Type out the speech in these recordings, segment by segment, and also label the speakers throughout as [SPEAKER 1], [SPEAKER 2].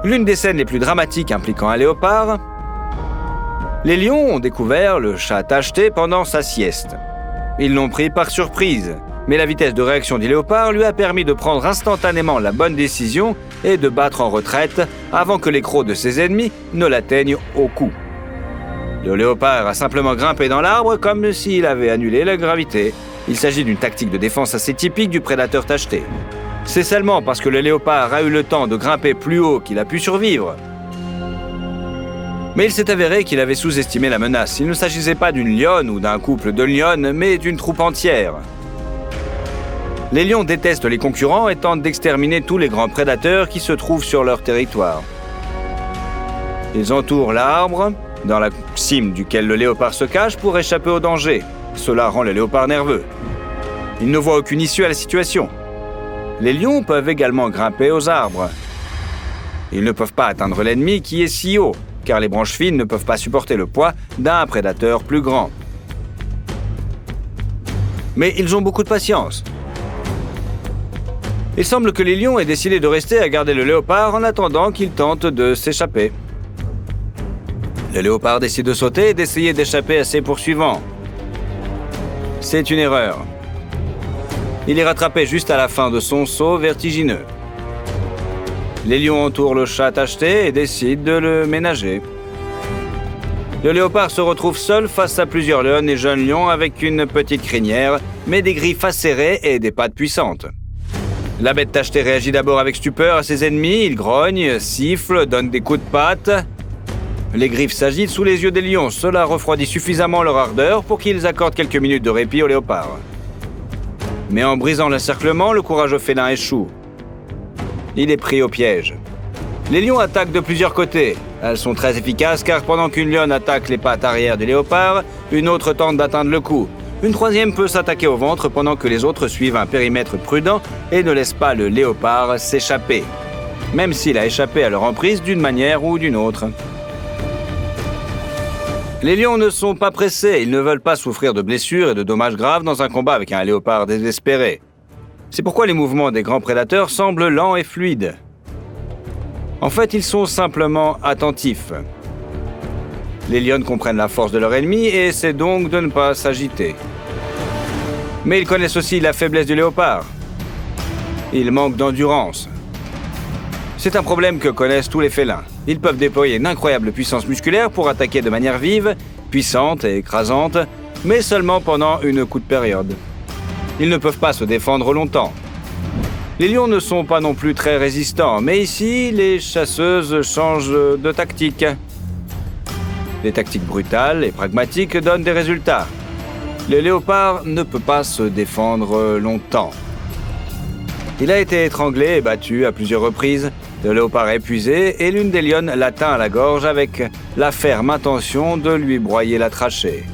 [SPEAKER 1] L'une des scènes les plus dramatiques impliquant un léopard, les lions ont découvert le chat tacheté pendant sa sieste. Ils l'ont pris par surprise, mais la vitesse de réaction du léopard lui a permis de prendre instantanément la bonne décision et de battre en retraite avant que les crocs de ses ennemis ne l'atteignent au cou. Le léopard a simplement grimpé dans l'arbre comme s'il avait annulé la gravité. Il s'agit d'une tactique de défense assez typique du prédateur tacheté. C'est seulement parce que le léopard a eu le temps de grimper plus haut qu'il a pu survivre. Mais il s'est avéré qu'il avait sous-estimé la menace. Il ne s'agissait pas d'une lionne ou d'un couple de lionnes, mais d'une troupe entière. Les lions détestent les concurrents et tentent d'exterminer tous les grands prédateurs qui se trouvent sur leur territoire. Ils entourent l'arbre, dans la cime duquel le léopard se cache, pour échapper au danger. Cela rend le léopard nerveux. Il ne voit aucune issue à la situation. Les lions peuvent également grimper aux arbres. Ils ne peuvent pas atteindre l'ennemi qui est si haut, car les branches fines ne peuvent pas supporter le poids d'un prédateur plus grand. Mais ils ont beaucoup de patience. Il semble que les lions aient décidé de rester à garder le léopard en attendant qu'il tente de s'échapper. Le léopard décide de sauter et d'essayer d'échapper à ses poursuivants. C'est une erreur. Il est rattrapé juste à la fin de son saut vertigineux. Les lions entourent le chat tacheté et décident de le ménager. Le léopard se retrouve seul face à plusieurs lionnes et jeunes lions avec une petite crinière, mais des griffes acérées et des pattes puissantes. La bête tachetée réagit d'abord avec stupeur à ses ennemis. Il grogne, siffle, donne des coups de patte. Les griffes s'agitent sous les yeux des lions. Cela refroidit suffisamment leur ardeur pour qu'ils accordent quelques minutes de répit au léopard. Mais en brisant l'encerclement, le courageux félin échoue. Il est pris au piège. Les lions attaquent de plusieurs côtés. Elles sont très efficaces car pendant qu'une lionne attaque les pattes arrière du léopard, une autre tente d'atteindre le cou. Une troisième peut s'attaquer au ventre pendant que les autres suivent un périmètre prudent et ne laissent pas le léopard s'échapper, même s'il a échappé à leur emprise d'une manière ou d'une autre. Les lions ne sont pas pressés, ils ne veulent pas souffrir de blessures et de dommages graves dans un combat avec un léopard désespéré. C'est pourquoi les mouvements des grands prédateurs semblent lents et fluides. En fait, ils sont simplement attentifs. Les lionnes comprennent la force de leur ennemi et essaient donc de ne pas s'agiter. Mais ils connaissent aussi la faiblesse du léopard. Il manque d'endurance. C'est un problème que connaissent tous les félins. Ils peuvent déployer une incroyable puissance musculaire pour attaquer de manière vive, puissante et écrasante, mais seulement pendant une courte période. Ils ne peuvent pas se défendre longtemps. Les lions ne sont pas non plus très résistants, mais ici, les chasseuses changent de tactique. Les tactiques brutales et pragmatiques donnent des résultats. Le léopard ne peut pas se défendre longtemps. Il a été étranglé et battu à plusieurs reprises. Le léopard est épuisé et l'une des lionnes l'atteint à la gorge avec la ferme intention de lui broyer la trachée.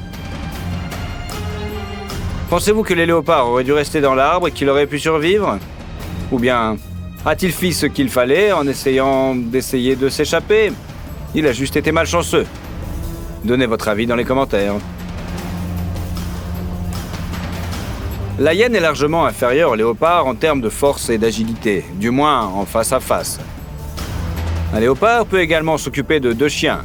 [SPEAKER 1] Pensez-vous que les léopards auraient dû rester dans l'arbre et qu'il aurait pu survivre? Ou bien a-t-il fait ce qu'il fallait en essayant de s'échapper? Il a juste été malchanceux. Donnez votre avis dans les commentaires. La hyène est largement inférieure au léopard en termes de force et d'agilité, du moins en face à face. Un léopard peut également s'occuper de 2 chiens.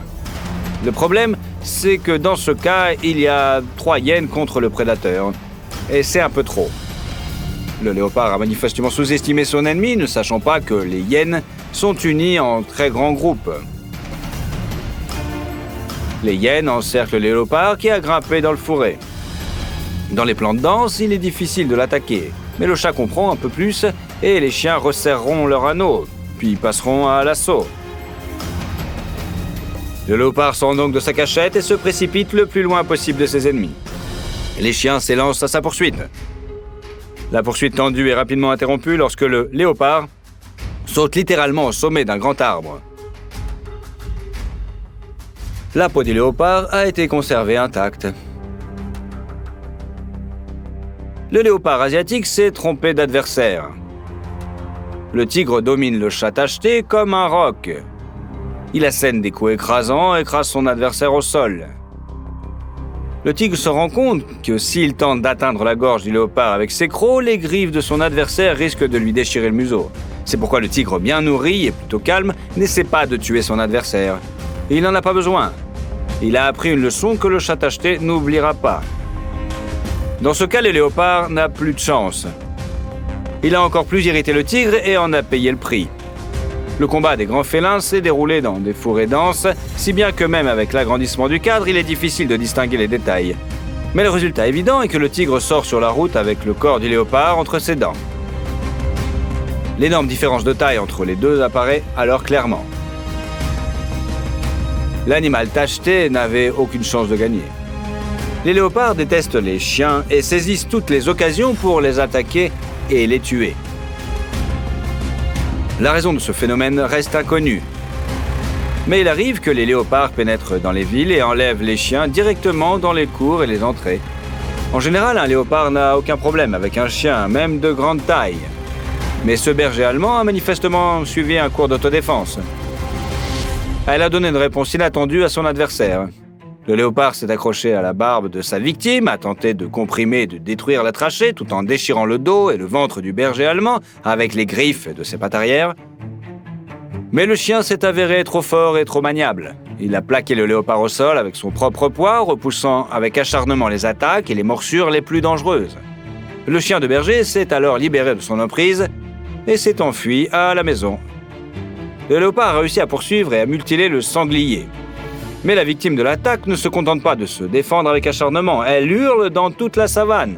[SPEAKER 1] Le problème, c'est que dans ce cas, il y a 3 hyènes contre le prédateur. Et c'est un peu trop. Le léopard a manifestement sous-estimé son ennemi, ne sachant pas que les hyènes sont unies en très grands groupes. Les hyènes encerclent le léopard qui a grimpé dans le fourré. Dans les plantes denses, il est difficile de l'attaquer, mais le chat comprend un peu plus et les chiens resserreront leur anneau, puis passeront à l'assaut. Le léopard sort donc de sa cachette et se précipite le plus loin possible de ses ennemis. Les chiens s'élancent à sa poursuite. La poursuite tendue est rapidement interrompue lorsque le léopard saute littéralement au sommet d'un grand arbre. La peau du léopard a été conservée intacte. Le léopard asiatique s'est trompé d'adversaire. Le tigre domine le chat tacheté comme un roc. Il assène des coups écrasants et écrase son adversaire au sol. Le tigre se rend compte que s'il tente d'atteindre la gorge du léopard avec ses crocs, les griffes de son adversaire risquent de lui déchirer le museau. C'est pourquoi le tigre bien nourri et plutôt calme n'essaie pas de tuer son adversaire. Et il n'en a pas besoin. Il a appris une leçon que le chat tacheté n'oubliera pas. Dans ce cas, le léopard n'a plus de chance. Il a encore plus irrité le tigre et en a payé le prix. Le combat des grands félins s'est déroulé dans des forêts denses, si bien que même avec l'agrandissement du cadre, il est difficile de distinguer les détails. Mais le résultat évident est que le tigre sort sur la route avec le corps du léopard entre ses dents. L'énorme différence de taille entre les deux apparaît alors clairement. L'animal tacheté n'avait aucune chance de gagner. Les léopards détestent les chiens et saisissent toutes les occasions pour les attaquer et les tuer. La raison de ce phénomène reste inconnue. Mais il arrive que les léopards pénètrent dans les villes et enlèvent les chiens directement dans les cours et les entrées. En général, un léopard n'a aucun problème avec un chien, même de grande taille. Mais ce berger allemand a manifestement suivi un cours d'autodéfense. Elle a donné une réponse inattendue à son adversaire. Le léopard s'est accroché à la barbe de sa victime, a tenté de comprimer et de détruire la trachée tout en déchirant le dos et le ventre du berger allemand avec les griffes de ses pattes arrière. Mais le chien s'est avéré trop fort et trop maniable. Il a plaqué le léopard au sol avec son propre poids, repoussant avec acharnement les attaques et les morsures les plus dangereuses. Le chien de berger s'est alors libéré de son emprise et s'est enfui à la maison. Le léopard a réussi à poursuivre et à mutiler le sanglier. Mais la victime de l'attaque ne se contente pas de se défendre avec acharnement, elle hurle dans toute la savane.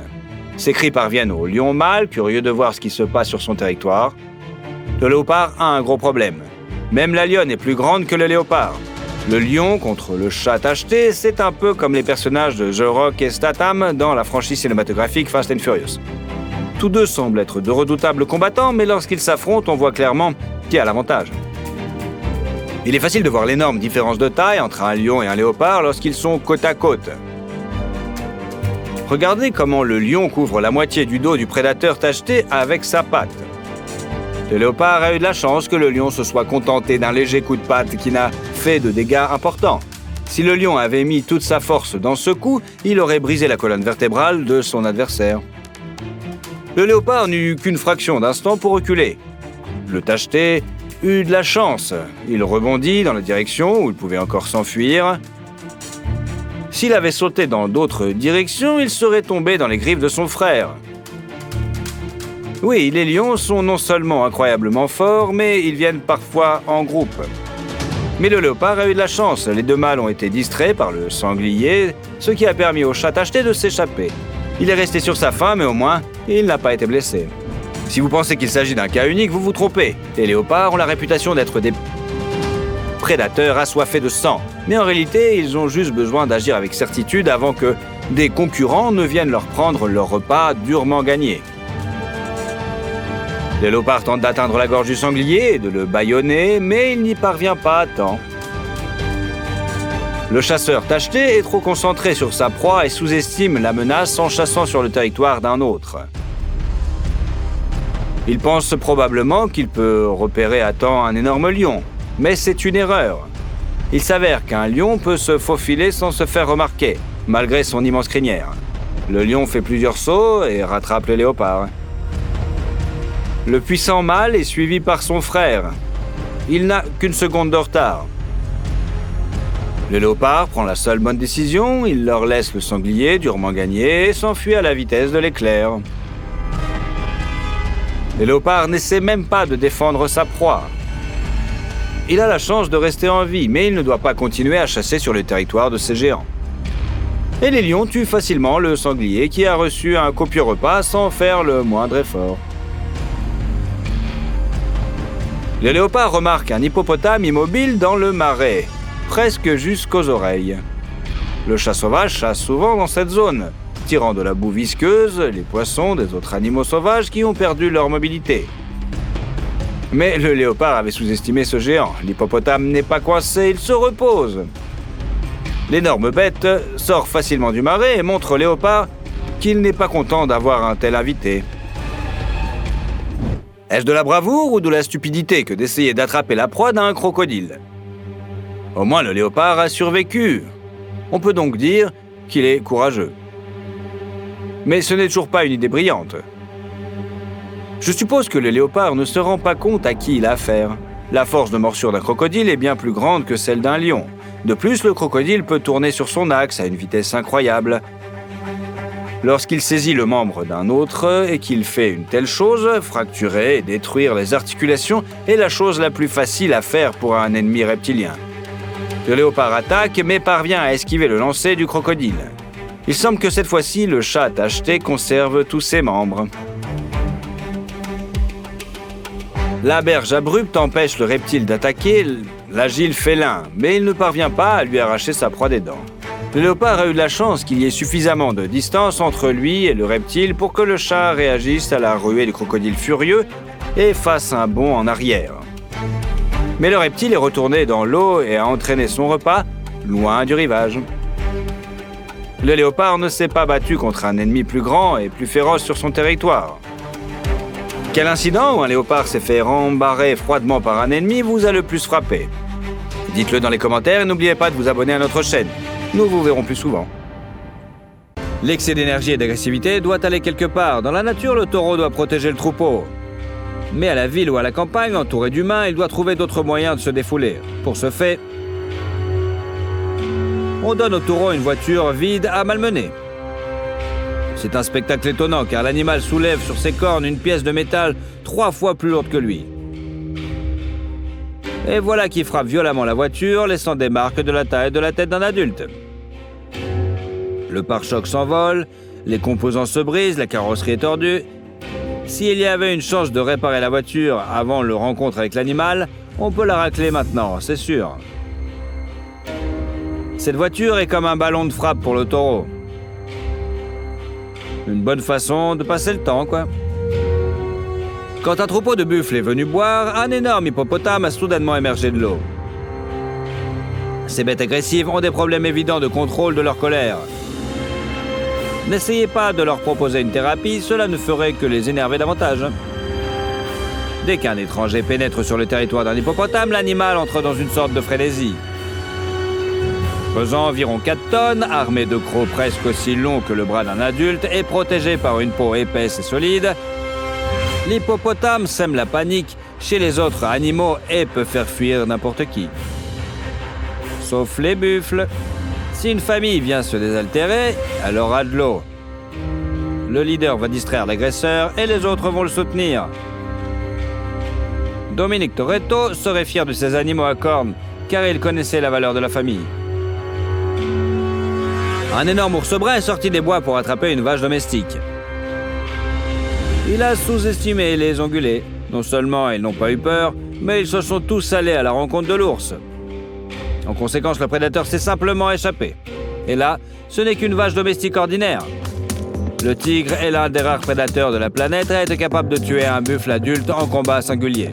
[SPEAKER 1] Ses cris parviennent au lion mâle, curieux de voir ce qui se passe sur son territoire. Le léopard a un gros problème. Même la lionne est plus grande que le léopard. Le lion contre le chat tacheté, c'est un peu comme les personnages de The Rock et Statham dans la franchise cinématographique Fast and Furious. Tous deux semblent être de redoutables combattants, mais lorsqu'ils s'affrontent, on voit clairement qui a l'avantage. Il est facile de voir l'énorme différence de taille entre un lion et un léopard lorsqu'ils sont côte à côte. Regardez comment le lion couvre la moitié du dos du prédateur tacheté avec sa patte. Le léopard a eu de la chance que le lion se soit contenté d'un léger coup de patte qui n'a fait de dégâts importants. Si le lion avait mis toute sa force dans ce coup, il aurait brisé la colonne vertébrale de son adversaire. Le léopard n'eut qu'une fraction d'instant pour reculer. Le tacheté eut de la chance. Il rebondit dans la direction où il pouvait encore s'enfuir. S'il avait sauté dans d'autres directions, il serait tombé dans les griffes de son frère. Oui, les lions sont non seulement incroyablement forts, mais ils viennent parfois en groupe. Mais le léopard a eu de la chance. Les deux mâles ont été distraits par le sanglier, ce qui a permis au chat tacheté de s'échapper. Il est resté sur sa faim, mais au moins, il n'a pas été blessé. Si vous pensez qu'il s'agit d'un cas unique, vous vous trompez. Les léopards ont la réputation d'être des prédateurs assoiffés de sang. Mais en réalité, ils ont juste besoin d'agir avec certitude avant que des concurrents ne viennent leur prendre leur repas durement gagné. Le léopard tente d'atteindre la gorge du sanglier et de le bâillonner, mais il n'y parvient pas à temps. Le chasseur tacheté est trop concentré sur sa proie et sous-estime la menace en chassant sur le territoire d'un autre. Il pense probablement qu'il peut repérer à temps un énorme lion, mais c'est une erreur. Il s'avère qu'un lion peut se faufiler sans se faire remarquer, malgré son immense crinière. Le lion fait plusieurs sauts et rattrape le léopard. Le puissant mâle est suivi par son frère. Il n'a qu'une seconde de retard. Le léopard prend la seule bonne décision, il leur laisse le sanglier durement gagné et s'enfuit à la vitesse de l'éclair. Le léopard n'essaie même pas de défendre sa proie. Il a la chance de rester en vie, mais il ne doit pas continuer à chasser sur le territoire de ces géants. Et les lions tuent facilement le sanglier qui a reçu un copieux repas sans faire le moindre effort. Le léopard remarque un hippopotame immobile dans le marais, presque jusqu'aux oreilles. Le chat sauvage chasse souvent dans cette zone, tirant de la boue visqueuse les poissons des autres animaux sauvages qui ont perdu leur mobilité. Mais le léopard avait sous-estimé ce géant. L'hippopotame n'est pas coincé, il se repose. L'énorme bête sort facilement du marais et montre au léopard qu'il n'est pas content d'avoir un tel invité. Est-ce de la bravoure ou de la stupidité que d'essayer d'attraper la proie d'un crocodile ? Au moins le léopard a survécu. On peut donc dire qu'il est courageux. Mais ce n'est toujours pas une idée brillante. Je suppose que le léopard ne se rend pas compte à qui il a affaire. La force de morsure d'un crocodile est bien plus grande que celle d'un lion. De plus, le crocodile peut tourner sur son axe à une vitesse incroyable. Lorsqu'il saisit le membre d'un autre et qu'il fait une telle chose, fracturer et détruire les articulations est la chose la plus facile à faire pour un ennemi reptilien. Le léopard attaque mais parvient à esquiver le lancer du crocodile. Il semble que cette fois-ci, le chat tacheté conserve tous ses membres. La berge abrupte empêche le reptile d'attaquer l'agile félin, mais il ne parvient pas à lui arracher sa proie des dents. Le léopard a eu de la chance qu'il y ait suffisamment de distance entre lui et le reptile pour que le chat réagisse à la ruée du crocodile furieux et fasse un bond en arrière. Mais le reptile est retourné dans l'eau et a entraîné son repas loin du rivage. Le léopard ne s'est pas battu contre un ennemi plus grand et plus féroce sur son territoire. Quel incident où un léopard s'est fait rembarrer froidement par un ennemi vous a le plus frappé? Dites-le dans les commentaires et n'oubliez pas de vous abonner à notre chaîne. Nous vous verrons plus souvent. L'excès d'énergie et d'agressivité doit aller quelque part. Dans la nature, le taureau doit protéger le troupeau. Mais à la ville ou à la campagne, entouré d'humains, il doit trouver d'autres moyens de se défouler. Pour ce fait, on donne au taureau une voiture vide à malmener. C'est un spectacle étonnant car l'animal soulève sur ses cornes une pièce de métal 3 fois plus lourde que lui. Et voilà qu'il frappe violemment la voiture, laissant des marques de la taille de la tête d'un adulte. Le pare-choc s'envole, les composants se brisent, la carrosserie est tordue. S'il y avait une chance de réparer la voiture avant le rencontre avec l'animal, on peut la racler maintenant, c'est sûr. Cette voiture est comme un ballon de frappe pour le taureau. Une bonne façon de passer le temps, quoi. Quand un troupeau de buffles est venu boire, un énorme hippopotame a soudainement émergé de l'eau. Ces bêtes agressives ont des problèmes évidents de contrôle de leur colère. N'essayez pas de leur proposer une thérapie, cela ne ferait que les énerver davantage. Dès qu'un étranger pénètre sur le territoire d'un hippopotame, l'animal entre dans une sorte de frénésie. Pesant environ 4 tonnes, armé de crocs presque aussi longs que le bras d'un adulte et protégé par une peau épaisse et solide, l'hippopotame sème la panique chez les autres animaux et peut faire fuir n'importe qui. Sauf les buffles. Si une famille vient se désaltérer, elle aura de l'eau. Le leader va distraire l'agresseur et les autres vont le soutenir. Dominic Toretto serait fier de ses animaux à cornes, car il connaissait la valeur de la famille. Un énorme ours brun est sorti des bois pour attraper une vache domestique. Il a sous-estimé les ongulés. Non seulement ils n'ont pas eu peur, mais ils se sont tous allés à la rencontre de l'ours. En conséquence, le prédateur s'est simplement échappé. Et là, ce n'est qu'une vache domestique ordinaire. Le tigre est l'un des rares prédateurs de la planète à être capable de tuer un buffle adulte en combat singulier.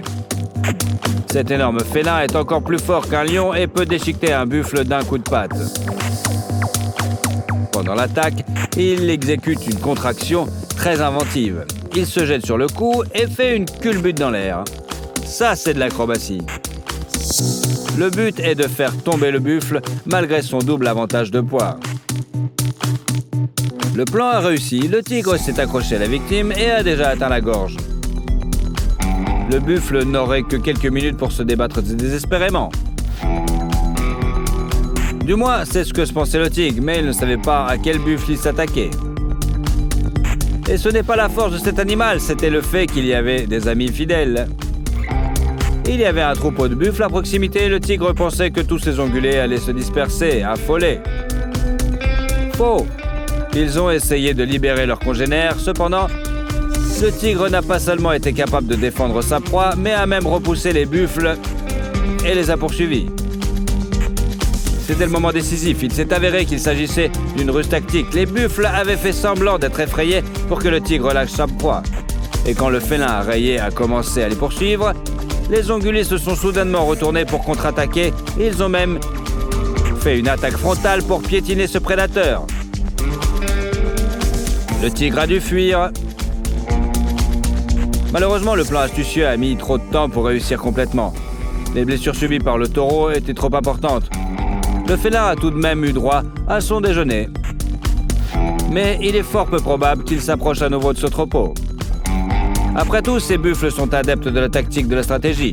[SPEAKER 1] Cet énorme félin est encore plus fort qu'un lion et peut déchiqueter un buffle d'un coup de patte. Pendant l'attaque, il exécute une contraction très inventive. Il se jette sur le cou et fait une culbute dans l'air. Ça, c'est de l'acrobatie. Le but est de faire tomber le buffle malgré son double avantage de poids. Le plan a réussi, le tigre s'est accroché à la victime et a déjà atteint la gorge. Le buffle n'aurait que quelques minutes pour se débattre désespérément. Du moins, c'est ce que se pensait le tigre, mais il ne savait pas à quel buffle il s'attaquait. Et ce n'est pas la force de cet animal, c'était le fait qu'il y avait des amis fidèles. Il y avait un troupeau de buffles à proximité et le tigre pensait que tous ces ongulés allaient se disperser, affolés. Faux! Ils ont essayé de libérer leurs congénères, cependant, le tigre n'a pas seulement été capable de défendre sa proie, mais a même repoussé les buffles et les a poursuivis. C'était le moment décisif. Il s'est avéré qu'il s'agissait d'une ruse tactique. Les buffles avaient fait semblant d'être effrayés pour que le tigre lâche sa proie. Et quand le félin rayé a commencé à les poursuivre, les ongulés se sont soudainement retournés pour contre-attaquer. Ils ont même fait une attaque frontale pour piétiner ce prédateur. Le tigre a dû fuir. Malheureusement, le plan astucieux a mis trop de temps pour réussir complètement. Les blessures subies par le taureau étaient trop importantes. Le félin a tout de même eu droit à son déjeuner. Mais il est fort peu probable qu'il s'approche à nouveau de ce troupeau. Après tout, ces buffles sont adeptes de la tactique de la stratégie.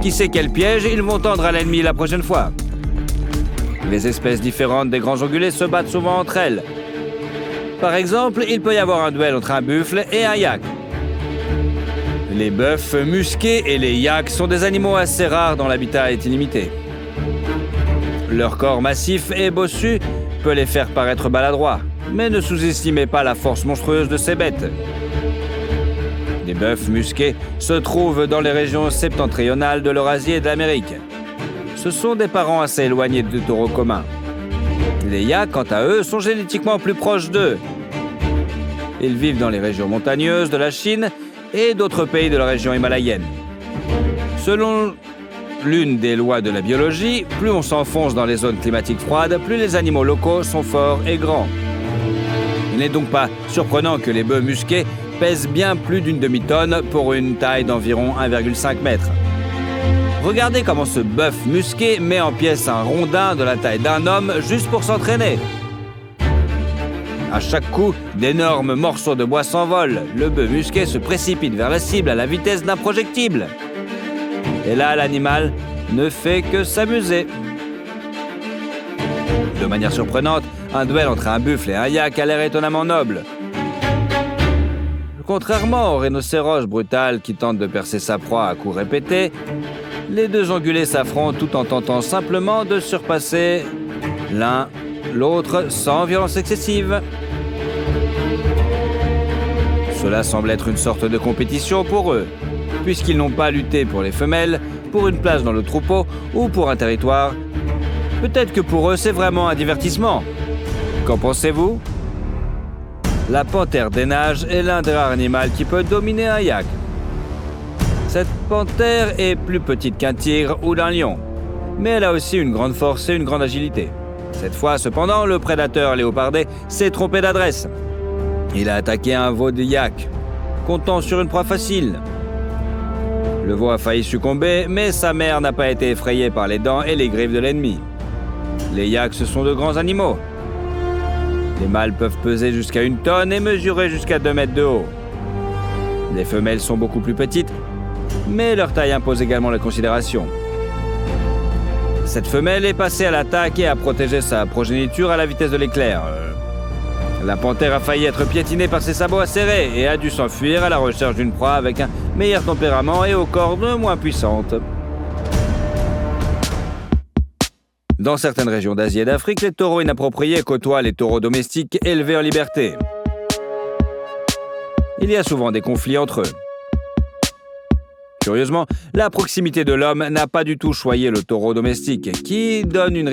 [SPEAKER 1] Qui sait quel piège ils vont tendre à l'ennemi la prochaine fois? Les espèces différentes des grands ongulés se battent souvent entre elles. Par exemple, il peut y avoir un duel entre un buffle et un yak. Les bœufs musqués et les yaks sont des animaux assez rares dont l'habitat est illimité. Leur corps massif et bossu peut les faire paraître maladroits, mais ne sous-estimez pas la force monstrueuse de ces bêtes. Les bœufs musqués se trouvent dans les régions septentrionales de l'Eurasie et de l'Amérique. Ce sont des parents assez éloignés des taureaux communs. Les yaks, quant à eux, sont génétiquement plus proches d'eux. Ils vivent dans les régions montagneuses de la Chine et d'autres pays de la région himalayenne. Selon l'une des lois de la biologie, plus on s'enfonce dans les zones climatiques froides, plus les animaux locaux sont forts et grands. Il n'est donc pas surprenant que les bœufs musqués pèsent bien plus d'une demi-tonne pour une taille d'environ 1,5 m. Regardez comment ce bœuf musqué met en pièces un rondin de la taille d'un homme juste pour s'entraîner. À chaque coup, d'énormes morceaux de bois s'envolent. Le bœuf musqué se précipite vers la cible à la vitesse d'un projectile. Et là, l'animal ne fait que s'amuser. De manière surprenante, un duel entre un buffle et un yak a l'air étonnamment noble. Contrairement au rhinocéros brutal qui tente de percer sa proie à coups répétés, les deux ongulés s'affrontent tout en tentant simplement de surpasser l'un l'autre sans violence excessive. Cela semble être une sorte de compétition pour eux, puisqu'ils n'ont pas lutté pour les femelles, pour une place dans le troupeau ou pour un territoire. Peut-être que pour eux, c'est vraiment un divertissement. Qu'en pensez-vous? La panthère des neiges est l'un des rares animaux qui peut dominer un yak. Cette panthère est plus petite qu'un tigre ou d'un lion, mais elle a aussi une grande force et une grande agilité. Cette fois, cependant, le prédateur léopardé s'est trompé d'adresse. Il a attaqué un veau de yak, comptant sur une proie facile. Le veau a failli succomber, mais sa mère n'a pas été effrayée par les dents et les griffes de l'ennemi. Les yaks, ce sont de grands animaux. Les mâles peuvent peser jusqu'à 1 tonne et mesurer jusqu'à 2 mètres de haut. Les femelles sont beaucoup plus petites, mais leur taille impose également la considération. Cette femelle est passée à l'attaque et a protégé sa progéniture à la vitesse de l'éclair. La panthère a failli être piétinée par ses sabots acérés et a dû s'enfuir à la recherche d'une proie avec un meilleur tempérament et aux cornes moins puissantes. Dans certaines régions d'Asie et d'Afrique, les taureaux inappropriés côtoient les taureaux domestiques élevés en liberté. Il y a souvent des conflits entre eux. Curieusement, la proximité de l'homme n'a pas du tout choyé le taureau domestique, qui donne une